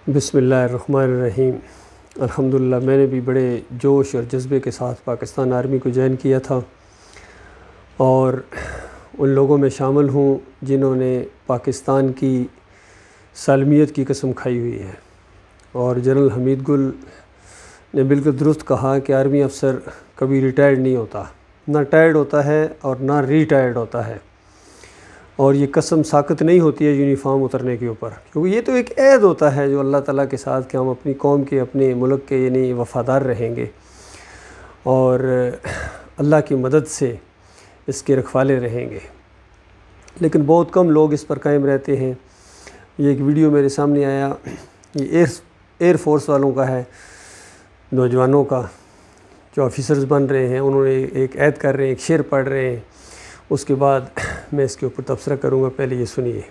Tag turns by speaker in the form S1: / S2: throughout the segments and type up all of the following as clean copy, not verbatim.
S1: बिस्मिल्लाहिर्रहमानिर्रहीम। अल्हम्दुलिल्लाह, मैंने भी बड़े जोश और जज्बे के साथ पाकिस्तान आर्मी को ज्वाइन किया था और उन लोगों में शामिल हूँ जिन्होंने पाकिस्तान की सालमियत की कसम खाई हुई है। और जनरल हमीद गुल ने बिल्कुल दुरुस्त कहा कि आर्मी अफसर कभी रिटायर्ड नहीं होता, ना टायर्ड होता है और ना रिटायर्ड होता है। और ये कसम साकत नहीं होती है यूनिफॉर्म उतरने के ऊपर, क्योंकि ये तो एक ऐद होता है जो अल्लाह ताला के साथ कि हम अपनी कौम के, अपने मुल्क के यानी वफ़ादार रहेंगे और अल्लाह की मदद से इसके रखवाले रहेंगे। लेकिन बहुत कम लोग इस पर कायम रहते हैं। ये एक वीडियो मेरे सामने आया, ये एयर फोर्स वालों का है, नौजवानों का जो ऑफिसर्स बन रहे हैं। उन्होंने एक ऐद कर रहे हैं, एक शेर पढ़ रहे हैं। उसके बाद मैं इसके ऊपर तबसरा करूँगा। पहले ये सुनिए।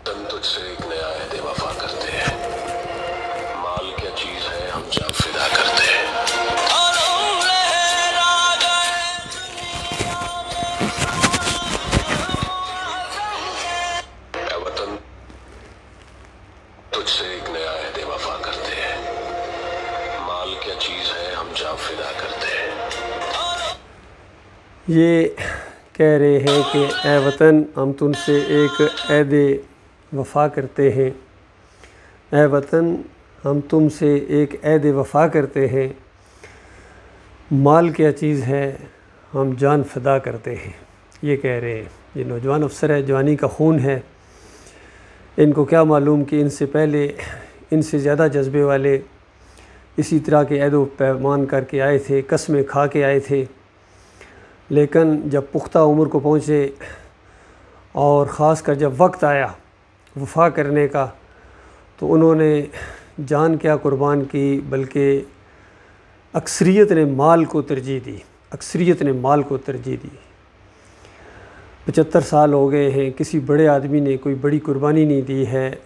S2: तुझसे एक नया अहद वफा करते हैं, माल क्या चीज़ है हम जब फिदा करते हैं। ऐ वतन तुझसे एक नया अहद वफा करते हैं, माल क्या चीज़ है हम जब फिदा करते हैं।
S1: ये कह रहे हैं कि ए वतन, हम तुमसे एक ऐद वफ़ा करते हैं। ए वतन, हम तुमसे एक ऐद वफ़ा करते हैं, माल क्या चीज़ है हम जान फ़िदा करते हैं। ये कह रहे हैं। ये नौजवान अफसर है, जवानी का खून है। इनको क्या मालूम कि इनसे पहले, इनसे ज़्यादा जज्बे वाले इसी तरह के ऐद व पैमान करके आए थे, कस्में खा के आए थे। लेकिन जब पुख्ता उम्र को पहुँचे और ख़ास कर जब वक्त आया वफ़ा करने का, तो उन्होंने जान क्या कुर्बान की, बल्कि अक्सरियत ने माल को तरजीह दी। अक्सरियत ने माल को तरजीह दी। 75 साल हो गए हैं, किसी बड़े आदमी ने कोई बड़ी कुर्बानी नहीं दी है,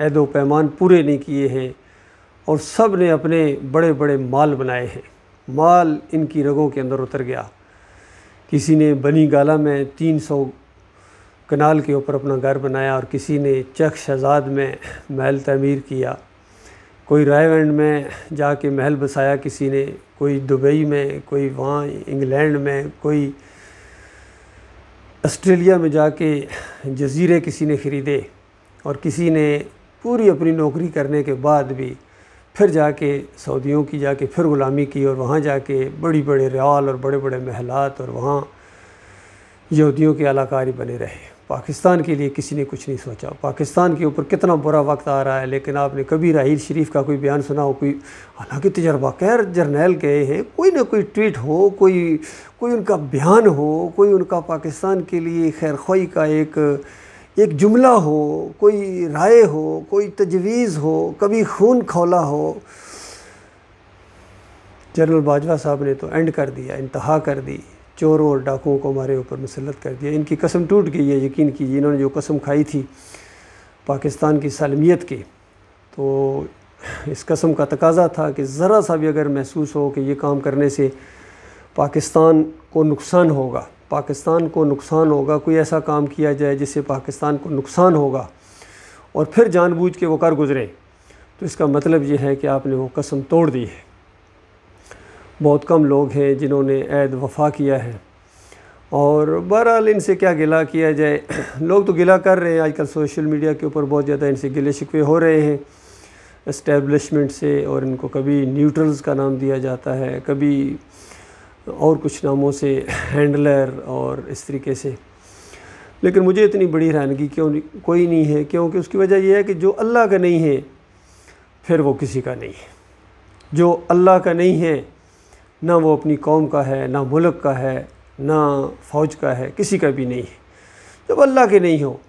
S1: ऐद व पैमान पूरे नहीं किए हैं और सब ने अपने बड़े बड़े माल बनाए हैं। माल इनकी रगों के अंदर उतर गया। किसी ने बनी गाला में 300 कनाल के ऊपर अपना घर बनाया और किसी ने चक शहजाद में महल तमीर किया। कोई रायवंड में जाके महल बसाया किसी ने, कोई दुबई में, कोई वहाँ इंग्लैंड में, कोई ऑस्ट्रेलिया में जाके जजीरे किसी ने ख़रीदे और किसी ने पूरी अपनी नौकरी करने के बाद भी फिर जाके सऊदियों की जाके फिर ग़ुलामी की और वहाँ जाके बड़ी बड़े रियाल और बड़े बड़े महलात और वहाँ यहूदियों के आलाकारी बने रहे। पाकिस्तान के लिए किसी ने कुछ नहीं सोचा। पाकिस्तान के ऊपर कितना बुरा वक्त आ रहा है, लेकिन आपने कभी राहील शरीफ का कोई बयान सुना हो? कोई हालांकि तजर्बा कैर जर्नैल गए हैं, कोई ना कोई ट्वीट हो, कोई उनका बयान हो, कोई उनका पाकिस्तान के लिए खैर ख्वाही का एक जुमला हो, कोई राय हो, कोई तजवीज़ हो, कभी खून खौला हो। जनरल बाजवा साहब ने तो एंड कर दिया, इंतहा कर दी। चोरों और डाकुओं को हमारे ऊपर मुसल्लत कर दिया। इनकी कसम टूट गई है, यकीन कीजिए। इन्होंने जो कसम खाई थी पाकिस्तान की सालमियत की, तो इस कसम का तकाजा था कि ज़रा सा भी अगर महसूस हो कि ये काम करने से पाकिस्तान को नुकसान होगा, पाकिस्तान को नुकसान होगा, कोई ऐसा काम किया जाए जिससे पाकिस्तान को नुकसान होगा और फिर जानबूझ के वो कर गुज़रे, तो इसका मतलब ये है कि आपने वो कसम तोड़ दी है। बहुत कम लोग हैं जिन्होंने ऐद वफ़ा किया है और बहरहाल इनसे क्या गिला किया जाए। लोग तो गिला कर रहे हैं, आजकल सोशल मीडिया के ऊपर बहुत ज़्यादा इनसे गिले शिकवे हो रहे हैं एस्टेब्लिशमेंट से, और इनको कभी न्यूट्रल्स का नाम दिया जाता है, कभी और कुछ नामों से, हैंडलर और इस तरीके से। लेकिन मुझे इतनी बड़ी हैरानगी क्यों कोई नहीं है, क्योंकि उसकी वजह यह है कि जो अल्लाह का नहीं है फिर वो किसी का नहीं है। जो अल्लाह का नहीं है, ना वो अपनी कौम का है, ना मुल्क का है, ना फ़ौज का है, किसी का भी नहीं है। जब अल्लाह के नहीं हो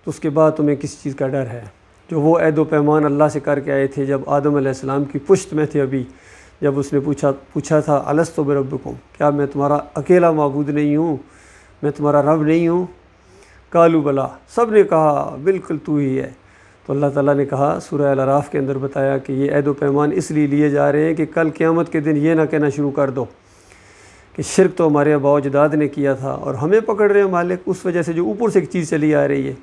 S1: तो उसके बाद तुम्हें किस चीज़ का डर है? जो वो ऐद व पैमान अल्लाह से करके आए थे जब आदम अलैहिस्सलाम की पुश्त में थे, अभी जब उसने पूछा था अलस्तु बिरब्बिकुम, क्या मैं तुम्हारा अकेला माबूद नहीं हूँ, मैं तुम्हारा रब नहीं हूँ? कालू बला, सब ने कहा बिल्कुल तू ही है। तो अल्लाह ताला ने कहा, सूरह अल-अराफ के अंदर बताया कि ये ऐद व पैमान इसलिए लिए जा रहे हैं कि कल क़यामत के दिन ये ना कहना शुरू कर दो कि शिरक तो हमारे आबा अजदाद ने किया था और हमें पकड़ रहे हैं मालिक, उस वजह से जो ऊपर से एक चीज़ चली आ रही है।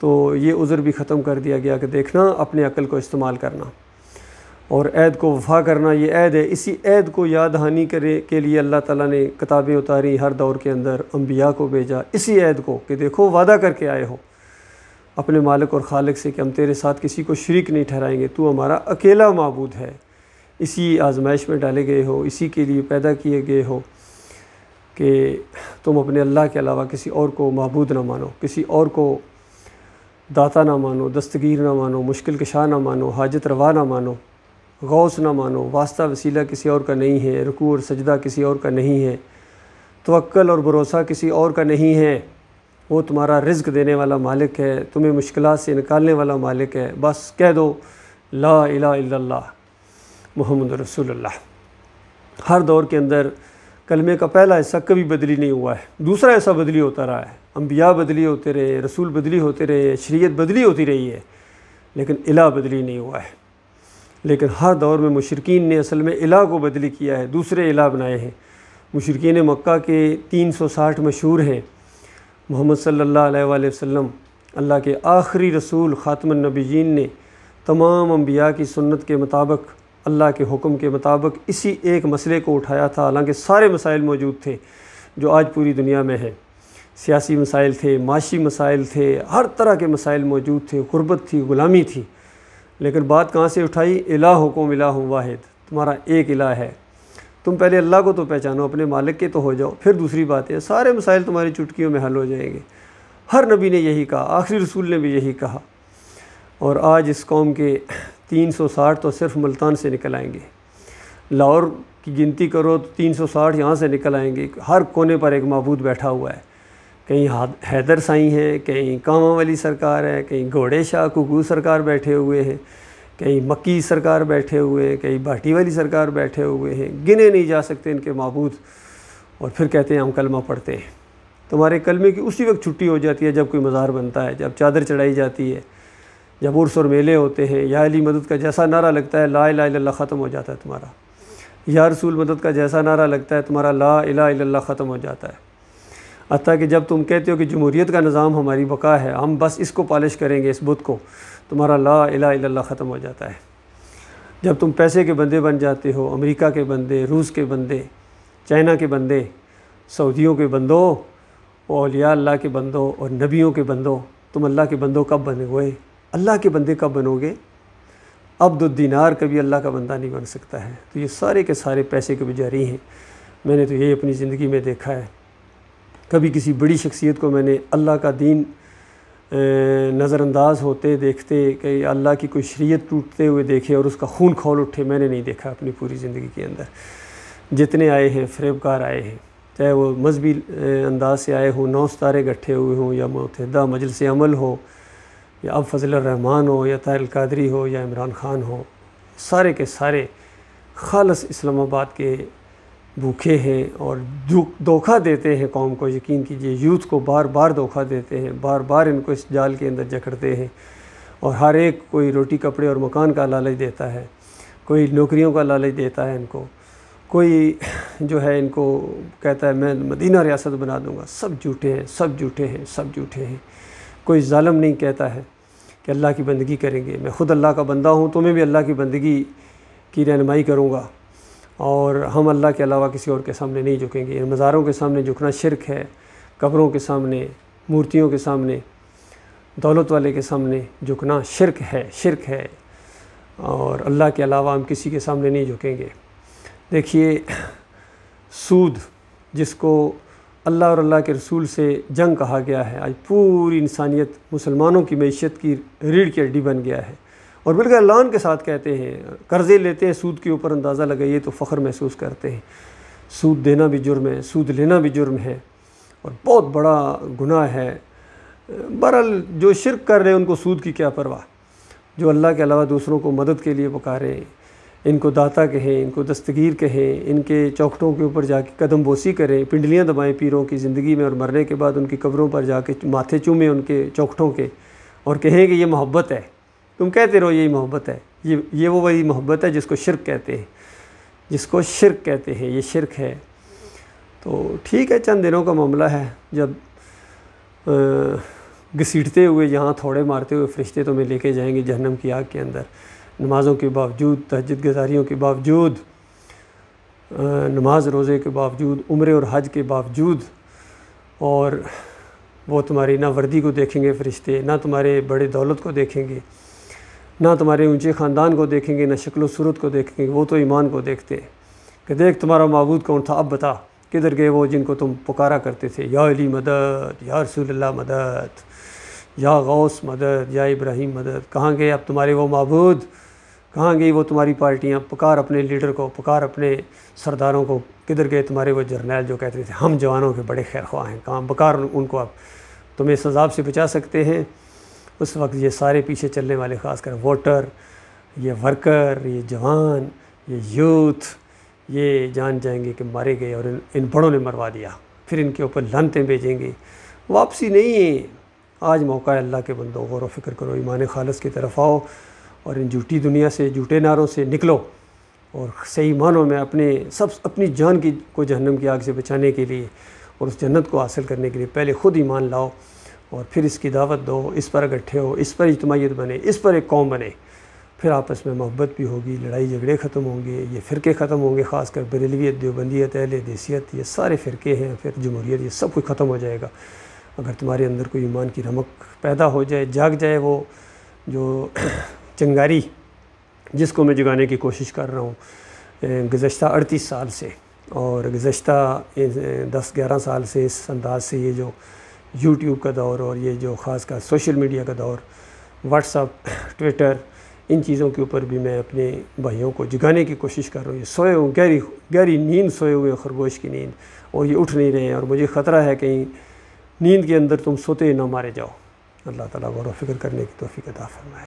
S1: तो ये उज़र भी ख़त्म कर दिया गया कि देखना अपने अक्ल को इस्तेमाल करना और ऐद को वफ़ा करना। ये ऐद है, इसी ऐद को याद दहानी करे के लिए अल्लाह ताला ने किताबें उतारी, हर दौर के अंदर अम्बिया को भेजा इसी ऐद को कि देखो वादा करके आए हो अपने मालिक और खालिक से कि हम तेरे साथ किसी को शरीक नहीं ठहराएंगे, तू हमारा अकेला माबूद है। इसी आजमाइश में डाले गए हो, इसी के लिए पैदा किए गए हो कि तुम अपने अल्लाह के अलावा किसी और को माबूद ना मानो, किसी और को दाता ना मानो, दस्तगीर ना मानो, मुश्किल कशा ना मानो, हाजत रवा ना मानो, गौस ना मानो, वास्ता वसीला किसी और का नहीं है, रुकू और सजदा किसी और का नहीं है, तवक्कल और भरोसा किसी और का नहीं है। वो तुम्हारा रिज़्क़ देने वाला मालिक है, तुम्हें मुश्किलात से निकालने वाला मालिक है। बस कह दो ला इलाहा इल्लल्लाह मुहम्मद रसूलुल्लाह। हर दौर के अंदर कलमे का पहला हिस्सा कभी बदली नहीं हुआ है, दूसरा हिस्सा बदली होता रहा है। अम्बिया बदली होते रहे, रसूल बदली होते रहे, शरीयत बदली होती रही है, लेकिन इलाह बदली नहीं हुआ है। लेकिन हर दौर में मुशरिकीन ने असल में इलाह को बदली किया है, दूसरे इलाह बनाए हैं। मुशरिकीन मक्का के 360 मशहूर हैं। मोहम्मद सल्लल्लाहु अलैहि वसल्लम अल्लाह के आखिरी रसूल ख़ातमुन नबिय्यीन ने तमाम अम्बिया की सुन्नत के मुताबिक, अल्लाह के हुक्म के मुताबिक इसी एक मसले को उठाया था। हालांकि सारे मसाइल मौजूद थे जो आज पूरी दुनिया में हैं। सियासी मसाइल थे, माशी मसाइल थे, हर तरह के मसाइल मौजूद थे, गुरबत थी, ग़ुलामी थी। लेकिन बात कहाँ से उठाई? इलाहुकुम इलाहुन वाहिद, तुम्हारा एक इलाह है। तुम पहले अल्लाह को तो पहचानो, अपने मालिक के तो हो जाओ, फिर दूसरी बात है सारे मसाइल तुम्हारी चुटकियों में हल हो जाएंगे। हर नबी ने यही कहा, आखिरी रसूल ने भी यही कहा। और आज इस कौम के 360 तो सिर्फ मुल्तान से निकल आएंगे। लाहौर की गिनती करो तो 360 यहाँ से निकल आएंगे। हर कोने पर एक माबूद बैठा हुआ है। कहीं हैदर साईं है, कहीं कामा वाली सरकार है, कहीं घोड़े शाह कुकू सरकार बैठे हुए हैं, कहीं मक्की सरकार बैठे हुए हैं, कहीं भाटी वाली सरकार बैठे हुए हैं। गिने नहीं जा सकते इनके माबूद। और फिर कहते हैं हम कलमा पढ़ते हैं। तुम्हारे कलमे की उसी वक्त छुट्टी हो जाती है जब कोई मज़ार बनता है, जब चादर चढ़ाई जाती है, जब उर्स और मेले होते हैं। या अली मदद का जैसा नारा लगता है ला इलाहा इल्लल्लाह ख़त्म हो जाता है तुम्हारा। या रसूल मदद का जैसा नारा लगता है तुम्हारा ला इलाहा इल्लल्लाह ख़त्म हो जाता है। हत्ता कि जब तुम कहते हो कि जमहूरियत का निज़ाम हमारी बका है, हम बस इसको पॉलिश करेंगे, इस बुत को, तुम्हारा ला इलाहा इल्लल्लाह ख़त्म हो जाता है। जब तुम पैसे के बंदे बन जाते हो, अमेरिका के बंदे, रूस के बंदे, चाइना के बंदे, सऊदियों के बंदों, औलिया अल्लाह के बंदों और नबियों के बंदों, तुम अल्लाह के बंदों कब बनोगे? अल्लाह के बंदे कब बनोगे? अब्दुद्दीनार कभी अल्लाह का बंदा नहीं बन सकता है। तो ये सारे के सारे पैसे के पुजारी हैं। मैंने तो यही अपनी ज़िंदगी में देखा है। कभी किसी बड़ी शख्सियत को मैंने अल्लाह का दीन नज़रअंदाज होते देखते, कि अल्लाह की कोई शरीयत टूटते हुए देखे और उसका खून खौल उठे, मैंने नहीं देखा अपनी पूरी ज़िंदगी के अंदर। जितने आए हैं फ़रेबकार आए हैं, चाहे वो मजहबी अंदाज से आए हों, 9 सितारे गट्ठे हुए हों, या मुत्तहिदा मजलिस अमल हो, या अब फजल रहमान हो, या ताहिर कादरी हो, या इमरान ख़ान हो, सारे के सारे खालस इस्लामाबाद के भूखे हैं और धोखा देते हैं कौम को। यकीन कीजिए, यूथ को बार बार धोखा देते हैं, बार बार इनको इस जाल के अंदर जकड़ते हैं। और हर एक कोई रोटी कपड़े और मकान का लालच देता है, कोई नौकरियों का लालच देता है इनको, कोई जो है इनको कहता है मैं मदीना रियासत बना दूंगा। सब झूठे हैं, सब झूठे हैं, सब झूठे हैं। कोई ज़ालिम नहीं कहता है कि अल्लाह की बंदगी करेंगे। मैं ख़ुद अल्लाह का बंदा हूँ, तुम्हें भी अल्लाह की बंदगी की रहनुमाई करूँगा और हम अल्लाह के अलावा किसी और के सामने नहीं झुकेंगे। इन मज़ारों के सामने झुकना शिरक है, कब्रों के सामने, मूर्तियों के सामने, दौलत वाले के सामने झुकना शिरक है, शिरक है। और अल्लाह के अलावा हम किसी के सामने नहीं झुकेंगे। देखिए, सूद जिसको अल्लाह और अल्लाह के रसूल से जंग कहा गया है, आज पूरी इंसानियत मुसलमानों की मैशत की रीढ़ की हड्डी बन गया है। और बिल्कुल ऐलान के साथ कहते हैं, कर्ज़े लेते हैं सूद के ऊपर, अंदाज़ा लगाइए तो फ़ख्र महसूस करते हैं। सूद देना भी जुर्म है, सूद लेना भी जुर्म है और बहुत बड़ा गुनाह है। बहरहाल जो शिरक कर रहे हैं उनको सूद की क्या परवाह। जो अल्लाह के अलावा दूसरों को मदद के लिए पुकारें, इनको दाता कहें, इनको दस्तगीर कहें, इनके चौखटों के ऊपर जाके कदम बोसी करें, पिंडलियाँ दबाएं पीरों की ज़िंदगी में और मरने के बाद उनकी कब्रों पर जाके माथे चूमें उनके चौखटों के और कहें कि ये मोहब्बत है। तुम कहते रहो यही मोहब्बत है। ये वो वही मोहब्बत है जिसको शिरक कहते हैं, जिसको शिरक कहते हैं, ये शिरक है। तो ठीक है, चंद दिनों का मामला है जब घसीटते हुए, यहाँ थोड़े मारते हुए फ़रिश्ते तुम्हें लेके जाएंगे जहन्नम की आग के अंदर। नमाज़ों के बावजूद, तहज्जुद गुज़ारियों के बावजूद, नमाज रोज़े के बावजूद, उम्रे और हज के बावजूद, और वो तुम्हारी ना वर्दी को देखेंगे फ़रिश्ते, ना तुम्हारे बड़े दौलत को देखेंगे, ना तुम्हारे ऊंचे ख़ानदान को देखेंगे, ना शक्ल सूरत को देखेंगे। वो तो ईमान को देखते हैं कि देख तुम्हारा माबूद कौन था, अब बता किधर गए वो जिनको तुम पुकारा करते थे, या अली मदद, या रसूलुल्लाह मदद, या गौस मदद, या इब्राहिम मदद। कहाँ गए अब तुम्हारे वो माबूद, कहाँ गई वो तुम्हारी पार्टियाँ? पुकार अपने लीडर को, पुकार अपने सरदारों को, किधर गए तुम्हारे वो जर्नैल जो कहते थे हम जवानों के बड़े खैर ख्वाह हैं, कहाँ? पुकार उनको। अब तुम्हें इस अज़ाब से बचा सकते हैं। उस वक्त ये सारे पीछे चलने वाले, ख़ासकर वोटर, ये वर्कर, ये जवान, ये यूथ, ये जान जाएंगे कि मारे गए और इन बड़ों ने मरवा दिया। फिर इनके ऊपर लानतें भेजेंगे, वापसी नहीं है। आज मौका है, अल्लाह के बंदो, गौर व फिक्र करो, ईमान खालिस की तरफ आओ और इन झूठी दुनिया से, झूठे नारों से निकलो और सही मानों में अपनी जान को जहन्नम की आग से बचाने के लिए और उस जन्नत को हासिल करने के लिए पहले ख़ुद ईमान लाओ और फिर इसकी दावत दो, इस पर इकट्ठे हो, इस पर इज्तिमाइयत बने, इस पर एक कौम बने। फिर आपस में मोहब्बत भी होगी, लड़ाई झगड़े ख़त्म होंगे, ये फ़िरके ख़त्म होंगे, ख़ासकर बरेलवियत, देवबंदियत, अहले देसियत, ये सारे फ़िरके हैं, फिर जमहूरियत, ये सब कुछ ख़त्म हो जाएगा। अगर तुम्हारे अंदर कोई ईमान की रमक पैदा हो जाए, जाग जाए वो जो चिंगारी जिसको मैं जगाने की कोशिश कर रहा हूँ गुज़श्ता 38 साल से और गुज़श्ता 10-11 साल से इस अंदाज से, ये जो यूट्यूब का दौर और ये जो ख़ासकर सोशल मीडिया का दौर, व्हाट्सअप, ट्विटर, इन चीज़ों के ऊपर भी मैं अपने भाइयों को जगाने की कोशिश कर रहा हूँ। ये सोए हुए, गहरी नींद सोए हुए खरगोश की नींद, और ये उठ नहीं रहे हैं और मुझे ख़तरा है कहीं नींद के अंदर तुम सोते ही ना मारे जाओ। अल्लाह ताला गौर व फिक्र करने की तौफीक अता फरमाए।